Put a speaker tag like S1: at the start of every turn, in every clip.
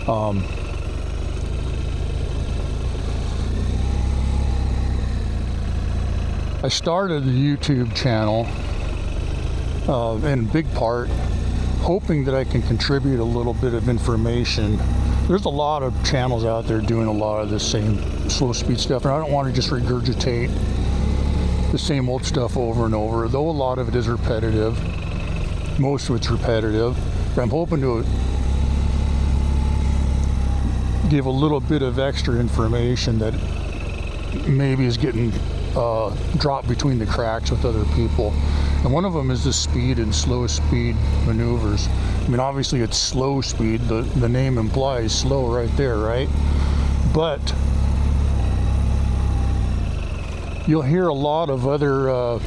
S1: I started the YouTube channel in big part hoping that I can contribute a little bit of information. There's a lot of channels out there doing a lot of the same slow speed stuff, and I don't want to just regurgitate the same old stuff over and over, though a lot of it is repetitive. Most of it's repetitive. But I'm hoping to give a little bit of extra information that maybe is getting dropped between the cracks with other people. And one of them is the speed and slow speed maneuvers. I mean, obviously it's slow speed. The name implies slow right there, right? But you'll hear a lot of other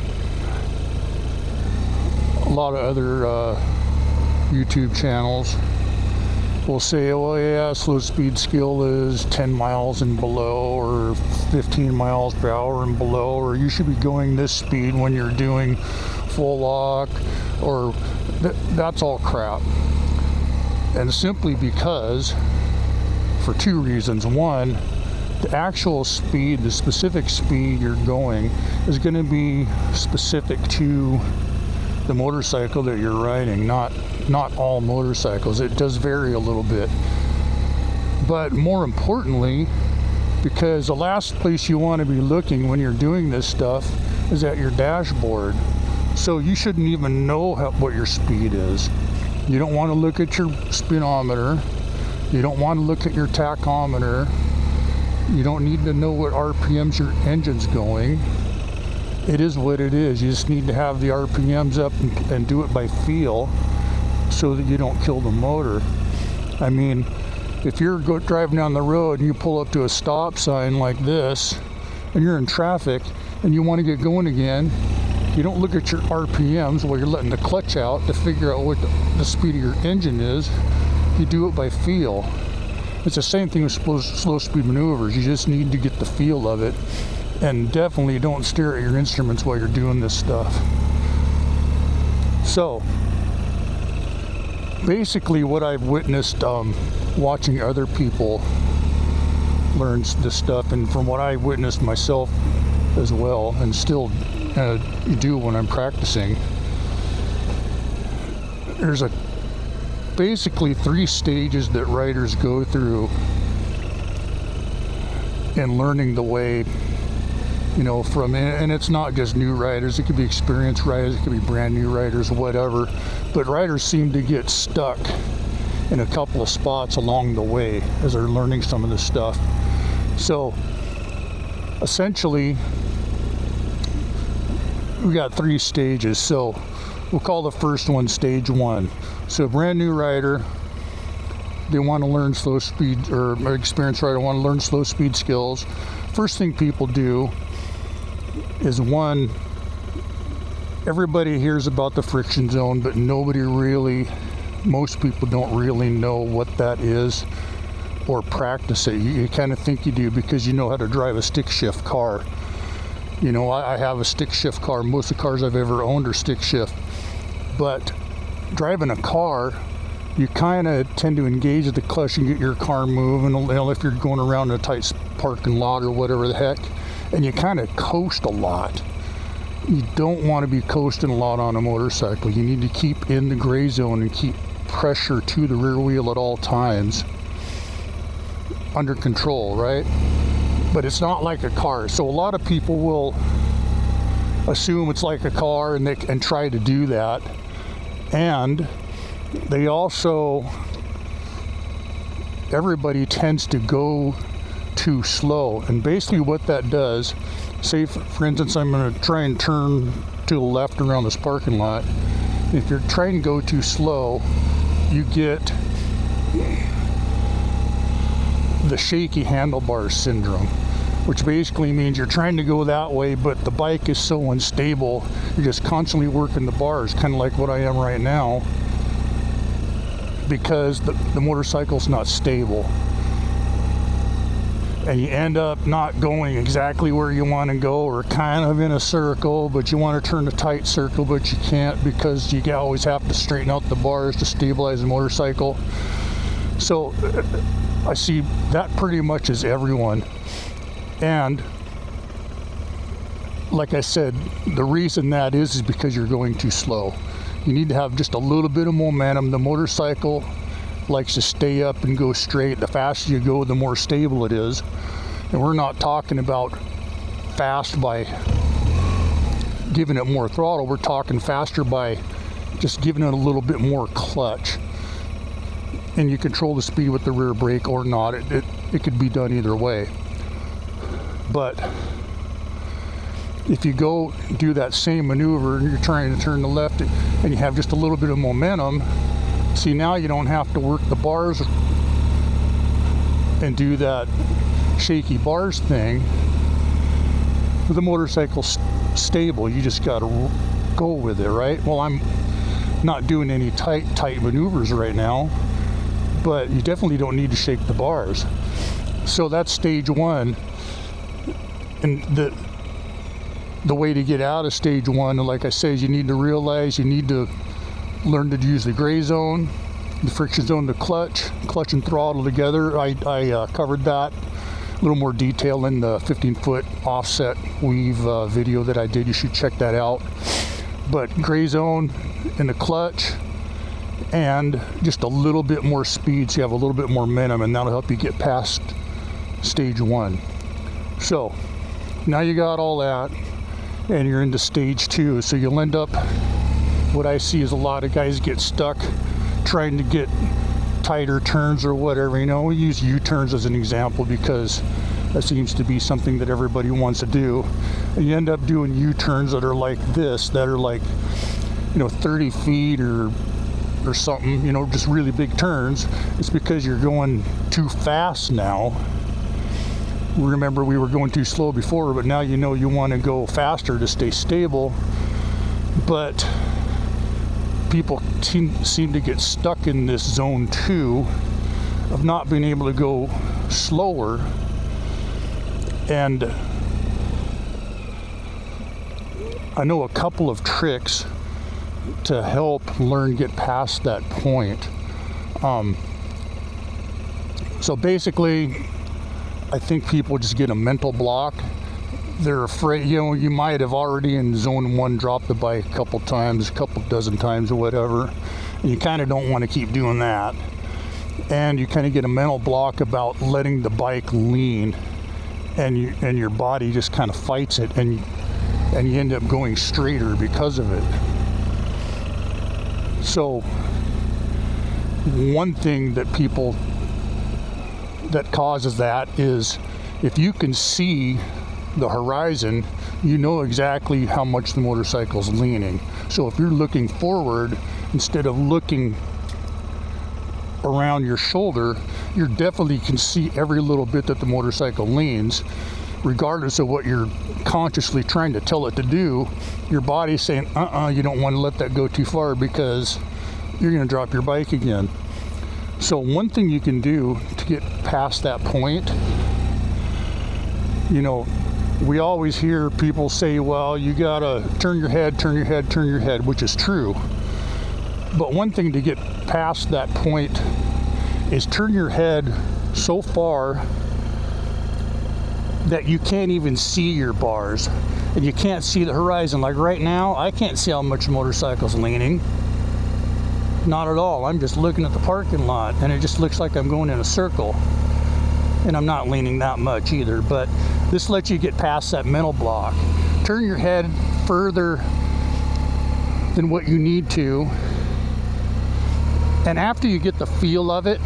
S1: YouTube channels will say, oh yeah, slow speed skill is 10 miles and below, or 15 miles per hour and below, or you should be going this speed when you're doing full lock, or that's all crap. And simply because, for two reasons. One, the actual speed, the specific speed you're going is going to be specific to the motorcycle that you're riding, not all motorcycles. It does vary a little bit. But more importantly, because the last place you want to be looking when you're doing this stuff is at your dashboard. So you shouldn't even know what your speed is. You don't want to look at your speedometer. You don't want to look at your tachometer. You don't need to know what RPMs your engine's going. It is what it is. You just need to have the RPMs up and do it by feel so that you don't kill the motor. I mean, if you're driving down the road and you pull up to a stop sign like this and you're in traffic and you want to get going again, you don't look at your RPMs while you're letting the clutch out to figure out what the speed of your engine is. You do it by feel. It's the same thing with slow speed maneuvers. You just need to get the feel of it. And definitely don't stare at your instruments while you're doing this stuff. So, basically what I've witnessed watching other people learn this stuff, and from what I witnessed myself as well, and still do when I'm practicing, there's basically 3 stages that riders go through in learning the way, you know, and it's not just new riders, it could be experienced riders, it could be brand new riders, whatever, but riders seem to get stuck in a couple of spots along the way as they're learning some of this stuff. So essentially we got 3 stages. So we'll call the first one stage 1. So a brand new rider, they want to learn slow speed, or experienced rider want to learn slow speed skills. First thing people do is, one, everybody hears about the friction zone, but most people don't really know what that is or practice it. You kind of think you do because you know how to drive a stick shift car. You know, I have a stick shift car. Most of the cars I've ever owned are stick shift. But driving a car, you kind of tend to engage the clutch and get your car moving, you know, if you're going around a tight parking lot or whatever the heck, and you kind of coast a lot. You don't want to be coasting a lot on a motorcycle. You need to keep in the gray zone and keep pressure to the rear wheel at all times under control, right? But it's not like a car. So a lot of people will assume it's like a car and try to do that. And they also, everybody tends to go too slow. And basically what that does, say for instance, I'm going to try and turn to the left around this parking lot. If you're trying to go too slow, you get the shaky handlebars syndrome, which basically means you're trying to go that way, but the bike is so unstable, you're just constantly working the bars, kind of like what I am right now, because the motorcycle's not stable. And you end up not going exactly where you want to go, or kind of in a circle, but you want to turn a tight circle, but you can't because you always have to straighten out the bars to stabilize the motorcycle. So I see that pretty much as everyone. And like I said, the reason that is because you're going too slow. You need to have just a little bit of momentum. The motorcycle likes to stay up and go straight. The faster you go, the more stable it is. And we're not talking about fast by giving it more throttle. We're talking faster by just giving it a little bit more clutch. And you control the speed with the rear brake or not. It could be done either way. But if you go do that same maneuver and you're trying to turn to the left and you have just a little bit of momentum, see, now you don't have to work the bars and do that shaky bars thing. The motorcycle's stable. You just got to go with it, right? Well, I'm not doing any tight maneuvers right now, but you definitely don't need to shake the bars. So that's stage one. And the way to get out of stage one, like I say, is you need to realize you need to learn to use the gray zone, the friction zone, the clutch and throttle together. I covered that a little more detail in the 15-foot offset weave video that I did. You should check that out. But gray zone in the clutch and just a little bit more speed, so you have a little bit more momentum, and that'll help you get past stage one. So now you got all that and you're into stage two. So you'll end up, what I see is a lot of guys get stuck trying to get tighter turns or whatever. You know, we use U-turns as an example because that seems to be something that everybody wants to do. And you end up doing U-turns that are like this, that are like, 30 feet or something, just really big turns. It's because you're going too fast now. Remember, we were going too slow before, but now you want to go faster to stay stable. But people seem to get stuck in this zone 2 of not being able to go slower. And I know a couple of tricks to help learn get past that point. So basically, I think people just get a mental block. They're afraid, you might have already in zone 1 dropped the bike a couple dozen times or whatever, and you kind of don't want to keep doing that. And you kind of get a mental block about letting the bike lean, and your body just kind of fights it, and you end up going straighter because of it. So one thing that causes that is if you can see the horizon, you know exactly how much the motorcycle's leaning. So if you're looking forward instead of looking around your shoulder, you definitely can see every little bit that the motorcycle leans, regardless of what you're consciously trying to tell it to do. Your body's saying, you don't want to let that go too far because you're going to drop your bike again. So one thing you can do to get past that point, we always hear people say, well, you gotta turn your head, which is true. But one thing to get past that point is turn your head so far that you can't even see your bars and you can't see the horizon. Like right now, I can't see how much the motorcycle's leaning. Not at all. I'm just looking at the parking lot and it just looks like I'm going in a circle. And I'm not leaning that much either, but this lets you get past that mental block. Turn your head further than what you need to. And after you get the feel of it,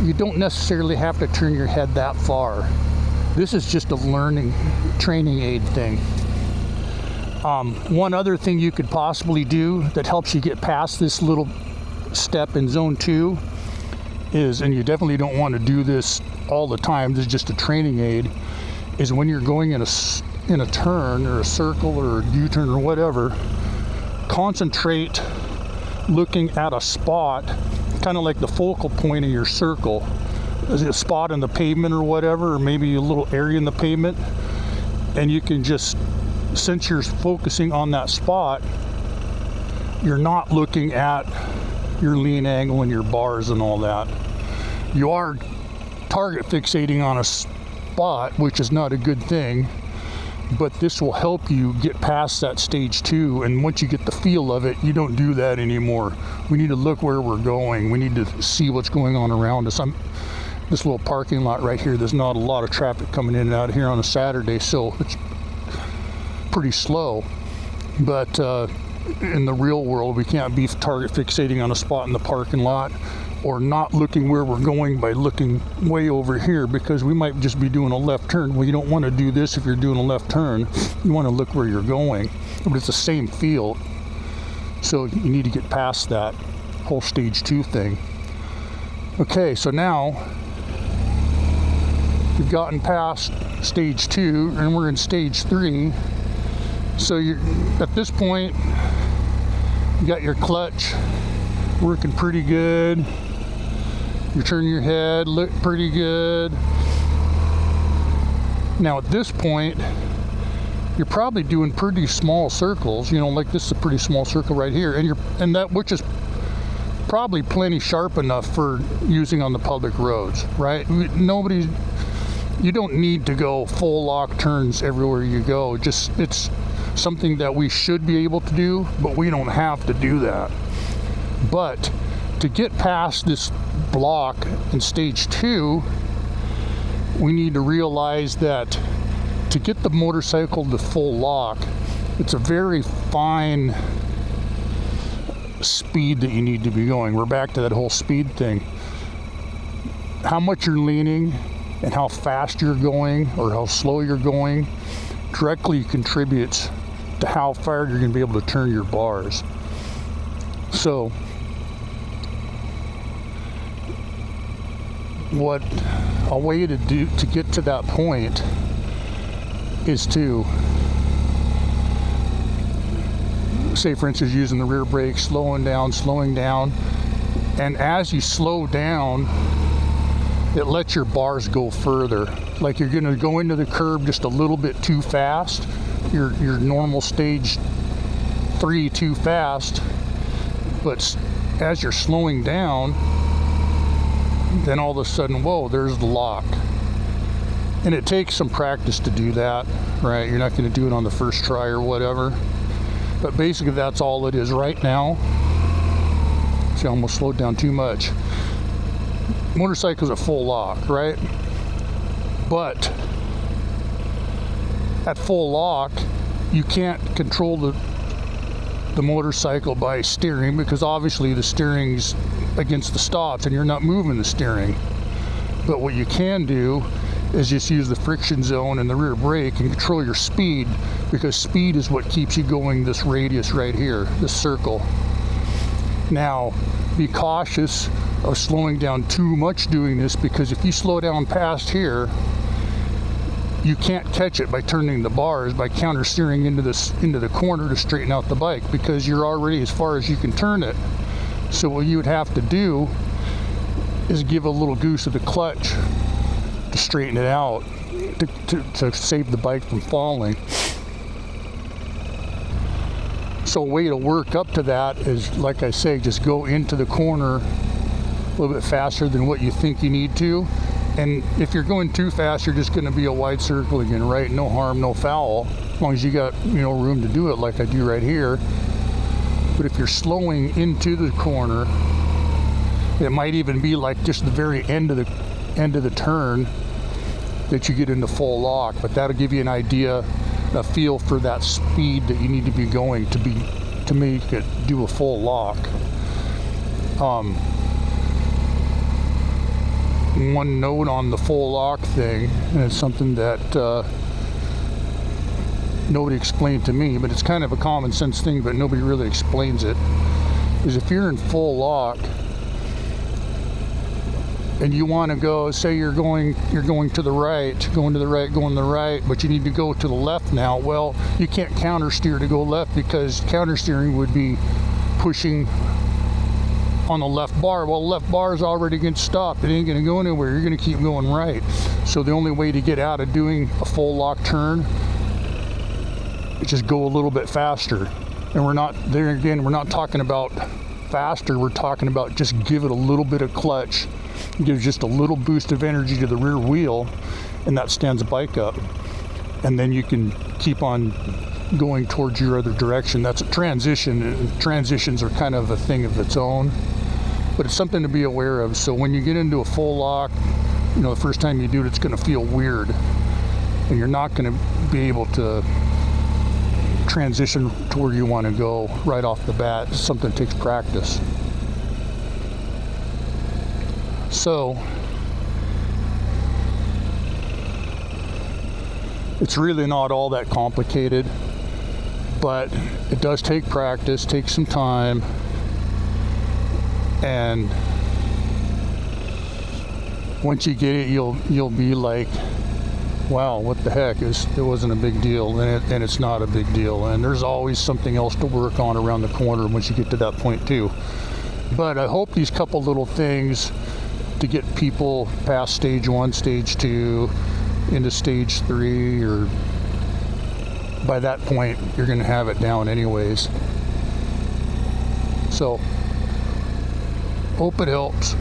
S1: you don't necessarily have to turn your head that far. This is just a training aid thing. One other thing you could possibly do that helps you get past this little step in zone 2 is, and you definitely don't want to do this all the time, this is just a training aid, is when you're going in a turn or a circle or a U-turn or whatever, concentrate looking at a spot, kind of like the focal point of your circle. Is it a spot in the pavement or whatever, or maybe a little area in the pavement, and you can just, since you're focusing on that spot, you're not looking at your lean angle and your bars and all that. You are target fixating on a spot, which is not a good thing, but this will help you get past that stage 2, and once you get the feel of it, you don't do that anymore. We need to look where we're going. We need to see what's going on around us. This little parking lot right here, there's not a lot of traffic coming in and out here on a Saturday, so it's pretty slow. But in the real world, we can't be target fixating on a spot in the parking lot, or not looking where we're going by looking way over here, because we might just be doing a left turn. Well, you don't want to do this if you're doing a left turn. You want to look where you're going, but it's the same feel. So you need to get past that whole stage 2 thing. Okay, so now you've gotten past stage 2 and we're in stage 3. So you're at this point, you got your clutch working pretty good. You turn your head, look pretty good. Now at this point, you're probably doing pretty small circles, you know, like this is a pretty small circle right here, and that, which is probably plenty sharp enough for using on the public roads, right? You don't need to go full lock turns everywhere you go. It's something that we should be able to do, but we don't have to do that. But to get past this block in stage 2, we need to realize that to get the motorcycle to full lock, it's a very fine speed that you need to be going. We're back to that whole speed thing. How much you're leaning and how fast you're going or how slow you're going directly contributes to how far you're going to be able to turn your bars. So what a way to do to get to that point is to, say for instance, using the rear brake, slowing down, and as you slow down, it lets your bars go further. Like you're going to go into the curb just a little bit too fast, your normal stage 3 too fast, but as you're slowing down, then all of a sudden, whoa, there's the lock. And it takes some practice to do that, right? You're not going to do it on the first try or whatever. But basically that's all it is right now. See, I almost slowed down too much. Motorcycle's a full lock, right? But at full lock, you can't control the motorcycle by steering, because obviously the steering's against the stops and you're not moving the steering. But what you can do is just use the friction zone and the rear brake and control your speed, because speed is what keeps you going this radius right here, this circle. Now, be cautious of slowing down too much doing this, because if you slow down past here, you can't catch it by turning the bars, by counter steering into the corner to straighten out the bike, because you're already as far as you can turn it. So what you would have to do is give a little goose of the clutch to straighten it out, to save the bike from falling. So a way to work up to that is, like I say, just go into the corner a little bit faster than what you think you need to. And if you're going too fast, you're just going to be a wide circle again, right? No harm, no foul, as long as you got, you know, room to do it like I do right here. But if you're slowing into the corner, it might even be like just the very end of the turn that you get into full lock. But that'll give you an idea, a feel for that speed that you need to be going to make it do a full lock. One note on the full lock thing, and it's something that nobody explained to me, but it's kind of a common sense thing, but nobody really explains it, is if you're in full lock and you want to go, say you're going to the right, going to the right, but you need to go to the left now. Well, you can't counter steer to go left, because counter steering would be pushing on the left bar. Well, the left bar is already going to stop. It ain't going to go anywhere. You're going to keep going right. So the only way to get out of doing a full lock turn is just go a little bit faster. And we're not, there again, we're not talking about faster. We're talking about just give it a little bit of clutch It gives just a little boost of energy to the rear wheel, and that stands the bike up. And then you can keep on going towards your other direction. That's a transition, and transitions are kind of a thing of its own, but it's something to be aware of. So when you get into a full lock, you know, the first time you do it, it's going to feel weird, and you're not going to be able to transition to where you want to go right off the bat. It's something that takes practice. So it's really not all that complicated, but it does take practice, takes some time, and once you get it, you'll be like, wow, what the heck, it wasn't a big deal, and it's not a big deal, and there's always something else to work on around the corner once you get to that point too. But I hope these couple little things to get people past stage 1, stage 2, into stage 3, or by that point you're going to have it down anyways. So hope it helps.